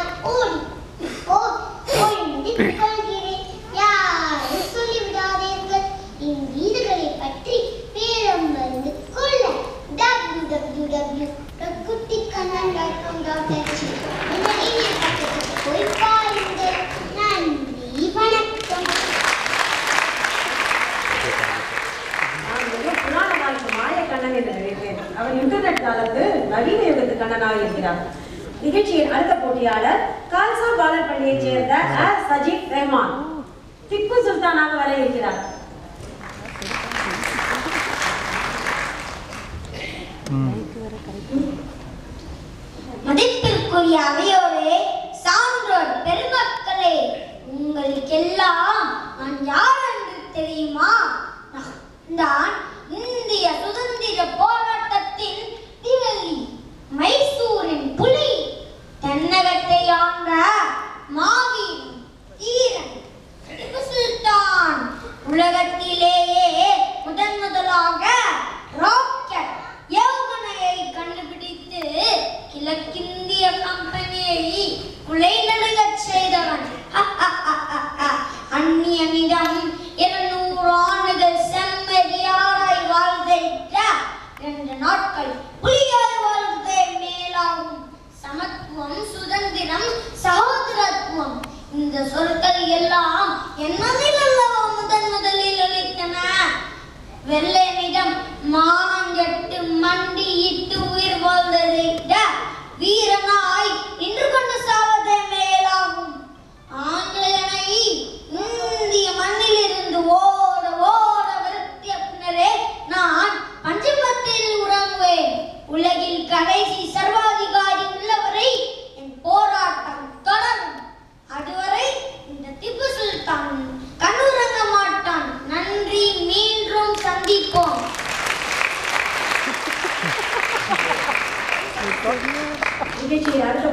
நான் ஓடி முடித்துக் கொள்கிறேன். யாரும் சொல்லிவிடாதீர்கள் என் வீடுகளை பற்றி பேரம் வந்து கொள்ள. www.kuttikannan.com.sg இந்த இணைய பக்கத்துக்கு போய் பாருங்கள். நன்றி, வணக்கம். புராண வாழ்க்கை மாய கண்ணன் என்று நினைத்தேன். அவர் இன்டர்நெட் காலத்து நவீன யுகத்து கண்ணனாக இருக்கிறார். நிகழ்ச்சியின் அடுத்த போட்டியாளர் கால்சா பாலப்பள்ளியைச் சேர்ந்த சஜீத் ரஹ்மான் திப்பு சுல்தானாக வர இருக்கிறார். மதிப்பிற்குரிய அவையோரே, சான்றோர் பெருமக்களே, உங்களுக்கெல்லாம் நான் யார் என்று தெரியுமா? நான் இந்திய சுதந்திர போராட்டத்தின் திவள்ளி, மைசூரின் புலி, தென்னகத்தை ஆண்ட மாவீரன் தீரன் திப்பு சுல்தான். உலகத்திலேயே முதலாக ராக்கெட் ஏவுகணையை கண்டுபிடித்து கிழக்கிந்திய கம்பெனியை குலைநடுங்கச் செய்தவன். அந்நியனிடம் 200 ஆண்டுகள் செம்மறியாராய் வாழ்ந்த 2 நாட்கள் புலியாய் வாழ்வதே மேலாகும். சமத்துவம், சுதந்திரம், சகோதரத்துவம், இந்த சொற்கள் எல்லாம் என்னதில் அல்லவா முதலில் ஒலித்தன. வெள்ளையனிடம் மானம் கெட்டு மண்டியிட்டு உயிர் வாழ்ந்ததை விட வீரனாய் நின்று கொண்டு சாவதே மேலாகும். ஆங்கிலேயனை இந்திய மண்ணிலிருந்து ஓட ஓட விரட்டிய பின்னரே நான் பஞ்சமத்தில் உறங்குவேன். உலகில் கடைசி சர்வாதிகாரி உள்ளவரை என் போராட்டம் தொடரும். அதுவரை இந்த திப்பு சுல்தான் கண்ணுறங்க மாட்டான். நன்றி, மீண்டும் சந்திப்போம். நிகழ்ச்சியில் அடுத்த